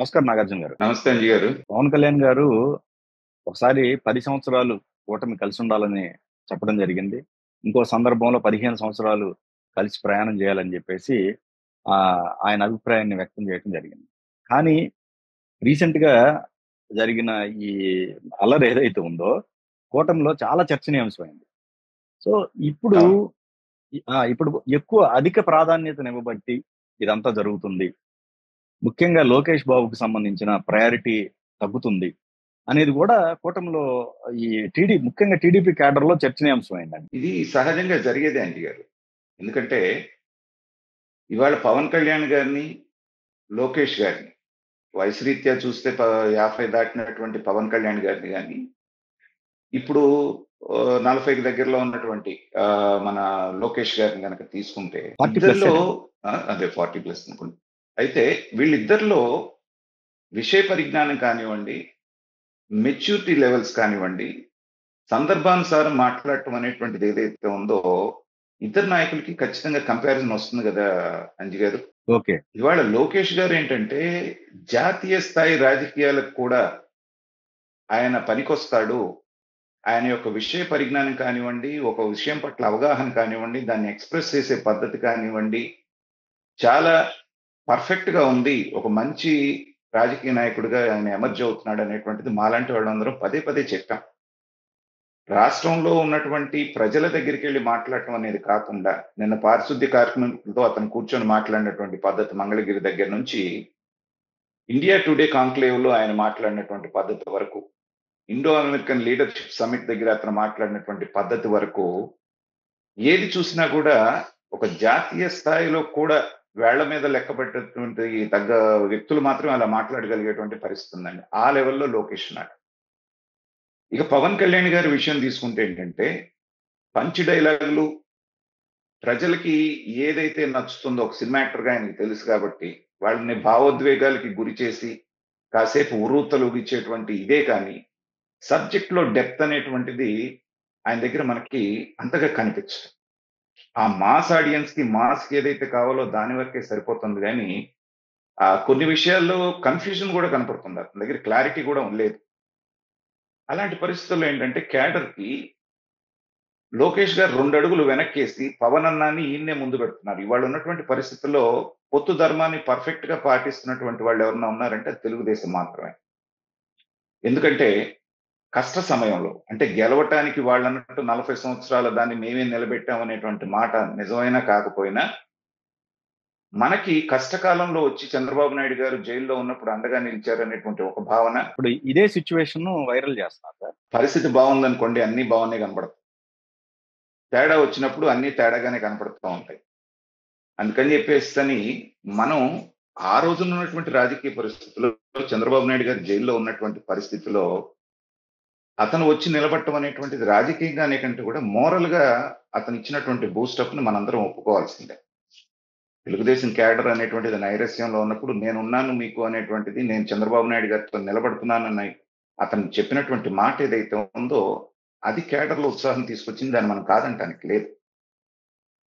నమస్కారం నాగార్జున గారు. నమస్తే అంజి గారు. పవన్ కళ్యాణ్ గారు ఒకసారి 10 సంవత్సరాలు కూటమి కలిసి ఉండాలని చెప్పడం జరిగింది. ఇంకో సందర్భంలో 15 సంవత్సరాలు కలిసి ప్రయాణం చేయాలని చెప్పేసి ఆయన అభిప్రాయాన్ని వ్యక్తం చేయడం జరిగింది. కానీ రీసెంట్‌గా జరిగిన ఈ అల్లరి ఏదైతే ఉందో కూటమిలో చాలా చర్చనీయాంశమైంది. సో, ఇప్పుడు అవును. ఇప్పుడు ఎక్కువ అధిక ప్రాధాన్యతనివ్వబట్టి ఇదంతా జరుగుతుంది. ముఖ్యంగా లోకేష్ బాబుకి సంబంధించిన ప్రయారిటీ తగ్గుతుంది అనేది కూడా కూటమిలో ఈ ముఖ్యంగా టీడీపీ క్యాడర్‌లో చర్చనీయాంశమైందండి. ఇది సహజంగా జరిగేదే అంజి గారు. ఎందుకంటే ఇవాళ పవన్ కళ్యాణ్ గారిని, లోకేష్ గారిని వయసు రీత్యా చూస్తే 50 దాటినటువంటి పవన్ కళ్యాణ్ గారిని గాని, ఇప్పుడు 40కి దగ్గరలో ఉన్నటువంటి మన లోకేష్ గారిని గనక తీసుకుంటే 40 ప్లస్ ఇద్దరిలో అదే 40 ప్లస్ అనుకోండి. అయితే వీళ్ళిద్దరిలో విషయ పరిజ్ఞానం కానివ్వండి, మెచ్యూరిటీ లెవెల్స్ కానివ్వండి, సందర్భానుసారం మాట్లాడటం అనేటువంటిది ఏదైతే ఉందో, ఇద్దరు నాయకులకి ఖచ్చితంగా కంపారిజన్ వస్తుంది గదా! అంజి గారు. ఓకే. ఇవాళ లోకేష్ గారేంటంటే, జాతీయ స్థాయి రాజకీయాలకు కూడా ఆయన పనికొస్తాడు. ఆయన యొక్క విషయ పరిజ్ఞానం కానివ్వండి, ఒక విషయం పట్ల అవగాహన కానివ్వండి, దాన్ని ఎక్స్‌ప్రెస్ చేసే పద్ధతి కానివ్వండి, చాలా పర్ఫెక్ట్‌గా ఉంది. ఒక మంచి రాజకీయ నాయకుడిగా ఆయన ఎమర్జ్ అవుతున్నాడు అనేటువంటిది మాలాంటి వాళ్ళందరం పదే పదే చెప్పాం. రాష్ట్రంలో ఉన్నటువంటి ప్రజల దగ్గరికెళ్లి మాట్లాడటం అనేది కాకుండా, నిన్న పారిశుద్ధ్య కార్మికులతో అతను కూర్చొని మాట్లాడినటువంటి పద్ధతి మంగళగిరి దగ్గర నుంచి, ఇండియా టుడే కాంక్లేవ్‌లో ఆయన మాట్లాడినటువంటి పద్ధతి వరకు, ఇండో అమెరికన్ లీడర్‌షిప్ సమిట్ దగ్గర అతను మాట్లాడినటువంటి పద్ధతి వరకు, ఏది చూసినా కూడా ఒక జాతీయ స్థాయిలో కూడా వేళ్ల మీద లెక్కబెట్టేటువంటి తగ్గ వ్యక్తులు మాత్రమే అలా మాట్లాడగలిగేటువంటి పరిస్థితి ఉందండి. ఆ లెవెల్‌లో లోకేష్ ఉన్నాడు. ఇక పవన్ కళ్యాణ్ గారి విషయం తీసుకుంటే ఏంటంటే, పంచ్ డైలాగులు ప్రజలకి ఏదైతే నచ్చుతుందో ఒక సినిమా యాక్టర్‌గా ఆయనకి తెలుసు కాబట్టి, వాళ్ళని భావోద్వేగాలకి గురి చేసి, కాసేపు ఉర్రూతలూగించేటువంటి ఇదే కానీ, సబ్జెక్ట్‌లో డెప్త్ అనేటువంటిది ఆయన దగ్గర మనకి అంతగా కనిపించదు. ఆ మాస్ ఆడియన్స్‌కి, మాస్‌కి ఏదైతే కావాలో దాని వరకే సరిపోతుంది గానీ, కొన్ని విషయాల్లో కన్‌ఫ్యూజన్ గూడా కనపడుతుంది. అతని దగ్గర క్లారిటీ గూడా లేదు. అలాంటి పరిస్థితుల్లో ఏంటంటే, క్యాడర్‌కి లోకేష్ గారు 2 అడుగులు వెనక్కేసి పవన్ అన్నాని ఈయన్నే ముందు పెడుతున్నారు. ఇవాళ ఉన్నటువంటి పరిస్థితుల్లో పొత్తు ధర్మాన్ని పర్ఫెక్ట్‌గా పాటిస్తున్నటువంటి వాళ్ళు ఎవరన్నా ఉన్నారంటే అది తెలుగుదేశం మాత్రమే. ఎందుకంటే కష్ట సమయంలో అంటే గెలవటానికి వాళ్ళన్నట్టు 40 సంవత్సరాల దాన్ని మేమే నిలబెట్టాం అనేటువంటి మాట నిజమైనా కాకపోయినా, మనకి కష్టకాలంలో వచ్చి చంద్రబాబు నాయుడు గారు జైల్‌లో ఉన్నప్పుడు అండగా నిలిచారనేటువంటి ఒక భావన. ఇప్పుడు ఇదే సిట్యుయేషన్‌ను వైరల్ చేస్తున్నారు సార్. పరిస్థితి బావుందనుకోండి అన్నీ బాగున్నాయి కనపడతాయి. తేడా వచ్చినప్పుడు అన్నీ తేడాగానే కనపడుతూ ఉంటాయి. అందుకని చెప్పేసని మనం ఆ రోజున ఉన్నటువంటి రాజకీయ పరిస్థితుల్లో చంద్రబాబు నాయుడు గారు జైల్లో ఉన్నటువంటి పరిస్థితిలో అతను వచ్చి నిలబడటం అనేటువంటిది రాజకీయంగా అనే కంటే కూడా మోరల్‌గా అతను ఇచ్చినటువంటి బూస్టప్‌ని మనందరం ఒప్పుకోవాల్సిందే. తెలుగుదేశం క్యాడర్ అనేటువంటిది నైరాశ్యంలో ఉన్నప్పుడు నేనున్నాను మీకు అనేటువంటిది నేను చంద్రబాబు నాయుడు గారితో నిలబడుతున్నానని అతను చెప్పినటువంటి మాట ఏదైతే ఉందో అది క్యాడర్‌లో ఉత్సాహం తీసుకొచ్చింది. దాన్ని మనం కాదంటానికి లేదు.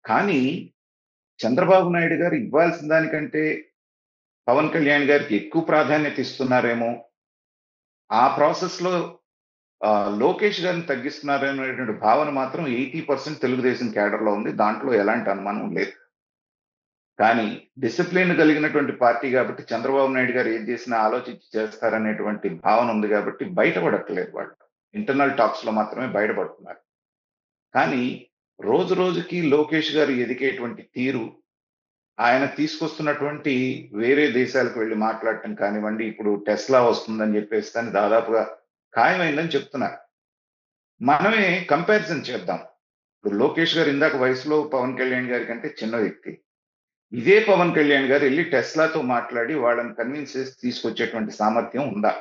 కానీ చంద్రబాబు నాయుడు గారు ఇవ్వాల్సిన దానికంటే పవన్ కళ్యాణ్ గారికి ఎక్కువ ప్రాధాన్యత ఇస్తున్నారేమో! ఆ ప్రాసెస్‌లో లోకేష్ గారిని తగ్గిస్తున్నారనేటువంటి భావన మాత్రం 80% తెలుగుదేశం క్యాడర్‌లో ఉంది. దాంట్లో ఎలాంటి అనుమానం లేదు. కానీ డిసిప్లిన్ కలిగినటువంటి పార్టీ గాబట్టి చంద్రబాబు నాయుడు గారు ఏది చేసినా ఆలోచించి చేస్తారనేటువంటి భావన ఉంది గాబట్టి బయటపడట్లేదు వాళ్ళు. ఇంటర్నల్ టాక్స్‌లో మాత్రమే బయటపడుతున్నారు. కానీ రోజు రోజుకి లోకేష్ గారు ఎదిగేటువంటి తీరు, ఆయన తీసుకొస్తున్నటువంటి వేరే దేశాలకు వెళ్లి మాట్లాడటం కానివ్వండి, ఇప్పుడు టెస్లా వస్తుందని చెప్పేసని దాదాపుగా ఖాయమైందని చెప్తున్నారు. మనమే కంపారిజన్ చేద్దాం. ఇప్పుడు లోకేష్ గారు ఇందాక వయసులో పవన్ కళ్యాణ్ గారి కంటే చిన్న వ్యక్తి. ఇదే పవన్ కళ్యాణ్ గారు ఎళ్లి టెస్లాతో మాట్లాడి వాళ్ళని కన్విన్స్ చేసి తీసుకొచ్చేటువంటి సామర్థ్యం ఉందా?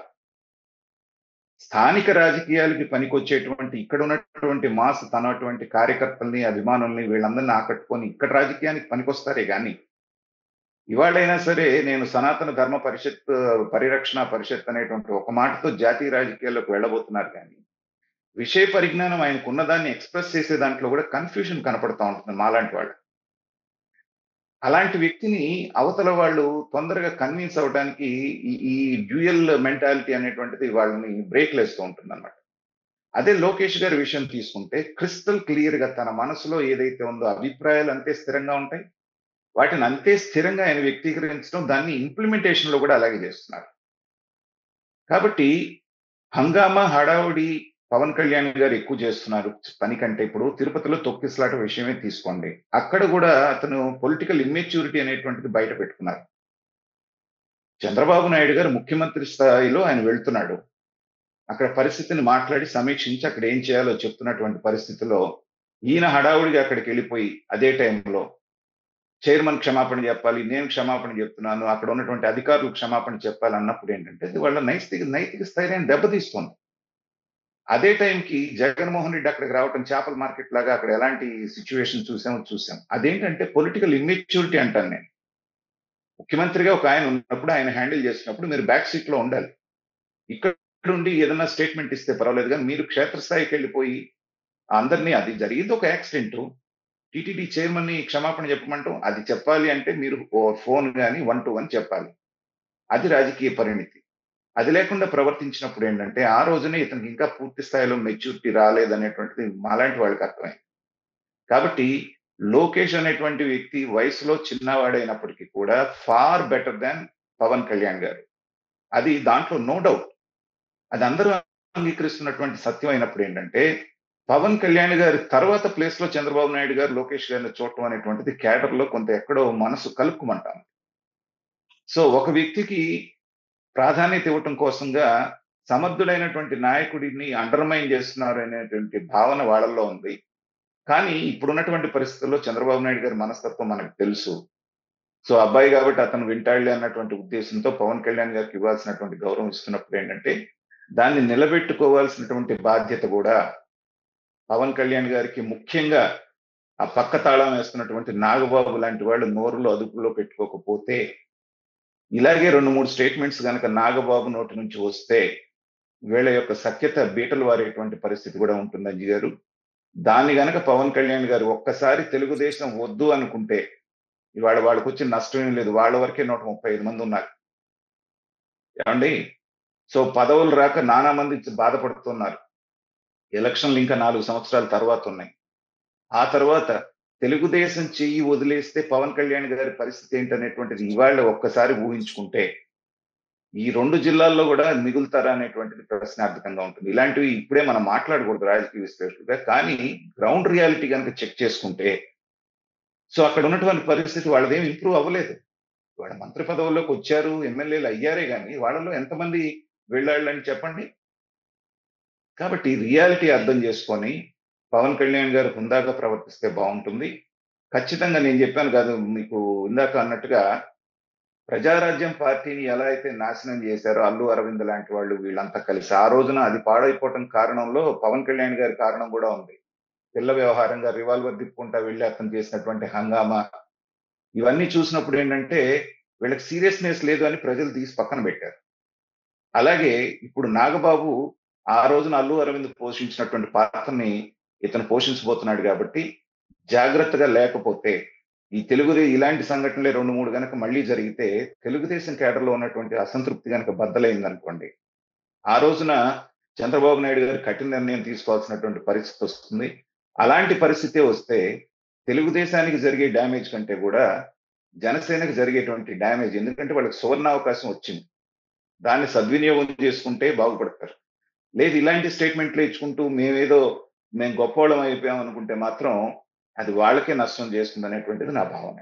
స్థానిక రాజకీయాలకి పనికొచ్చేటువంటి ఇక్కడున్నటువంటి మాస్ తనటువంటి కార్యకర్తల్ని, అభిమానుల్ని వీళ్ళందరిని ఆకట్టుకొని ఇక్కడ రాజకీయానికి పనికొస్తారే గాని, ఇవాళైనా సరే నేను సనాతన ధర్మ పరిరక్షణ పరిషత్ అనేటువంటి ఒక మాటతో జాతీయ రాజకీయాల్లోకి వెళ్ళబోతున్నారు గానీ, విషయ పరిజ్ఞానం ఆయనకున్న దాన్ని ఎక్స్‌ప్రెస్ చేసే దాంట్లో గూడా కన్‌ఫ్యూజన్ కనపడతా ఉంటుంది మాలాంటి వాళ్ళకి. అలాంటి వ్యక్తిని అవతల వాళ్ళు తొందరగా కన్విన్స్ అవ్వడానికి ఈ డ్యూయల్ మెంటాలిటీ అనేటువంటిది వాళ్ళని బ్రేక్‌లు ఏస్తూ ఉంటుందన్నమాట. అదే లోకేష్ గారి విషయం తీసుకుంటే క్రిస్టల్ క్లియర్‌గా తన మనసులో ఏదైతే ఉందో అభిప్రాయాలు అంతే స్థిరంగా ఉంటాయి. వాటిని అంతే స్థిరంగా ఆయన వ్యక్తీకరించడం, దాన్ని ఇంప్లిమెంటేషన్‌లో కూడా అలాగే చేస్తున్నారు. కాబట్టి హంగామా, హడావుడి పవన్ కళ్యాణ్ గారు ఎక్కువ చేస్తున్నారు పని కంటే. ఇప్పుడు తిరుపతిలో తొక్కిసలాట విషయమే తీసుకోండి. అక్కడ కూడా అతను పొలిటికల్ ఇమ్మెచ్యూరిటీ అనేటువంటిది బయట పెట్టుకున్నారు. చంద్రబాబు నాయుడు గారు ముఖ్యమంత్రి స్థాయిలో ఆయన వెళ్తున్నాడు. అక్కడ పరిస్థితిని మాట్లాడి సమీక్షించి అక్కడ ఏం చేయాలో చెప్తున్నటువంటి పరిస్థితిలో ఈయన హడావుడిగా అక్కడికెళ్ళిపోయి అదే టైంలో చైర్మన్ క్షమాపణ చెప్పాలి, నేను క్షమాపణ చెప్తున్నాను, అక్కడ ఉన్నటువంటి అధికారులు క్షమాపణ చెప్పాలి అన్నప్పుడు ఏంటంటే అది వాళ్ళ నైతిక నైతిక స్థైర్యాన్ని దెబ్బతీస్తుంది. అదే టైంకి జగన్మోహన్ రెడ్డి అక్కడికి రావటం చేపల మార్కెట్ లాగా అక్కడ ఎలాంటి సిచ్యువేషన్ చూసాం. అదేంటంటే పొలిటికల్ ఇమ్మెచ్యూరిటీ అంటాను నేను. ముఖ్యమంత్రిగా ఒక ఆయన ఉన్నప్పుడు ఆయన హ్యాండిల్ చేసినప్పుడు మీరు బ్యాక్ సీట్ లో ఉండాలి. ఇక్కడ ఉండి ఏదైనా స్టేట్మెంట్ ఇస్తే పర్వాలేదు కానీ మీరు క్షేత్రస్థాయికి వెళ్ళిపోయి అందరినీ, అది జరిగింది ఒక యాక్సిడెంట్, టీటీడీ చైర్మన్ ని క్షమాపణ చెప్పమంటాం, అది చెప్పాలి అంటే మీరు ఫోన్ గాని 1-1 చెప్పాలి. అది రాజకీయ పరిణితి. అది లేకుండా ప్రవర్తించినప్పుడు ఏంటంటే ఆ రోజునే ఇతనికి ఇంకా పూర్తి స్థాయిలో మెచ్యూరిటీ రాలేదనేటువంటిది మాలాంటి వాళ్ళకి అర్థమైంది. కాబట్టి లోకేష్ అనేటువంటి వ్యక్తి వయసులో చిన్నవాడైనప్పటికీ కూడా far better than Pawan Kalyan గారు. అది దాంట్లో నో డౌట్. అది అందరూ అంగీకరిస్తున్నటువంటి సత్యం అయినప్పుడు ఏంటంటే పవన్ కళ్యాణ్ గారి తర్వాత ప్లేస్ లో చంద్రబాబు నాయుడు గారు లోకేష్ గారిని చూడటం అనేటువంటిది క్యాడర్ లో కొంత ఎక్కడో మనసు కలుక్కుమంటాం. సో ఒక వ్యక్తికి ప్రాధాన్యత ఇవ్వటం కోసంగా సమర్థుడైనటువంటి నాయకుడిని అండర్మైన్ చేస్తున్నారు అనేటువంటి భావన వాళ్ళల్లో ఉంది. కానీ ఇప్పుడున్నటువంటి పరిస్థితుల్లో చంద్రబాబు నాయుడు గారి మనస్తత్వం మనకు తెలుసు. సో అబ్బాయి కాబట్టి అతను వింటాడులే అన్నటువంటి ఉద్దేశంతో పవన్ కళ్యాణ్ గారికి ఇవ్వాల్సినటువంటి గౌరవం ఇస్తున్నప్పుడు ఏంటంటే దాన్ని నిలబెట్టుకోవాల్సినటువంటి బాధ్యత కూడా పవన్ కళ్యాణ్ గారికి, ముఖ్యంగా ఆ పక్క తాళం వేస్తున్నటువంటి నాగబాబు లాంటి వాళ్ళు నోరులో అదుపులో పెట్టుకోకపోతే, ఇలాగే 2-3 స్టేట్మెంట్స్ గనక నాగబాబు నోటి నుంచి వస్తే వీళ్ళ యొక్క సఖ్యత బీటలు వారేటువంటి పరిస్థితి కూడా ఉంటుంది అంజి గారు. దాన్ని గనక పవన్ కళ్యాణ్ గారు ఒక్కసారి తెలుగుదేశం వద్దు అనుకుంటే ఇవాళ వాళ్ళకి వచ్చిన నష్టం ఏం లేదు. వాళ్ళ వరకే 135 మంది ఉన్నారు. ఏమండి? సో పదవులు రాక నానా మంది బాధపడుతున్నారు. ఎలక్షన్లు ఇంకా 4 సంవత్సరాల తర్వాత ఉన్నాయి. ఆ తర్వాత తెలుగుదేశం చెయ్యి వదిలేస్తే పవన్ కళ్యాణ్ గారి పరిస్థితి ఏంటనేటువంటిది ఇవాళ ఒక్కసారి ఊహించుకుంటే ఈ 2 జిల్లాల్లో కూడా మిగులుతారా అనేటువంటిది ప్రశ్నార్థకంగా ఉంటుంది. ఇలాంటివి ఇప్పుడే మనం మాట్లాడకూడదు రాజకీయ విశ్లేషకులుగా. కానీ గ్రౌండ్ రియాలిటీ గనక చెక్ చేసుకుంటే సో అక్కడ ఉన్నటువంటి పరిస్థితి వాళ్ళదేం ఇంప్రూవ్ అవ్వలేదు. వాళ్ళ మంత్రి పదవుల్లోకి వచ్చారు, ఎమ్మెల్యేలు అయ్యారే గాని వాళ్ళలో ఎంతమంది వెళ్ళాళ్ళని చెప్పండి. కాబట్టి రియాలిటీ అర్థం చేసుకొని పవన్ కళ్యాణ్ గారు హుందాగా ప్రవర్తిస్తే బాగుంటుంది. ఖచ్చితంగా నేను చెప్పాను కాదు మీకు ఇందాక అన్నట్టుగా ప్రజారాజ్యం పార్టీని ఎలా అయితే నాశనం చేశారో అల్లు అరవింద్ లాంటి వాళ్ళు వీళ్ళంతా కలిసి ఆ రోజున అది పాడైపోవటం కారణంలో పవన్ కళ్యాణ్ గారి కారణం కూడా ఉంది. పిల్ల వ్యవహారంగా రివాల్వర్ తిప్పుకుంటా వెళ్ళి అతను చేసినటువంటి హంగామా ఇవన్నీ చూసినప్పుడు ఏంటంటే వీళ్ళకి సీరియస్నెస్ లేదు అని ప్రజలు తీసి పక్కన పెట్టారు. అలాగే ఇప్పుడు నాగబాబు ఆ రోజున అల్లు అరవింద్ పోషించినటువంటి పాత్రని ఇతను పోషించబోతున్నాడు కాబట్టి జాగ్రత్తగా లేకపోతే ఈ ఇలాంటి సంఘటనలే 2-3 గనక మళ్ళీ జరిగితే తెలుగుదేశం కేడర్లో ఉన్నటువంటి అసంతృప్తి గనక బద్దలైందనుకోండి, ఆ రోజున చంద్రబాబు నాయుడు గారు కఠిన నిర్ణయం తీసుకోవాల్సినటువంటి పరిస్థితి వస్తుంది. అలాంటి పరిస్థితే వస్తే తెలుగుదేశానికి జరిగే డ్యామేజ్ కంటే కూడా జనసేనకి జరిగేటువంటి డ్యామేజ్, ఎందుకంటే వాళ్ళకి సువర్ణావకాశం వచ్చింది. దాన్ని సద్వినియోగం చేసుకుంటే బాగుపడతారు. లేదు ఇలాంటి స్టేట్మెంట్లు ఇచ్చుకుంటూ మేము గొప్పోళ్ళం అయిపోయాం అనుకుంటే మాత్రం అది వాళ్ళకే నష్టం చేస్తుంది అనేటువంటిది నా భావన.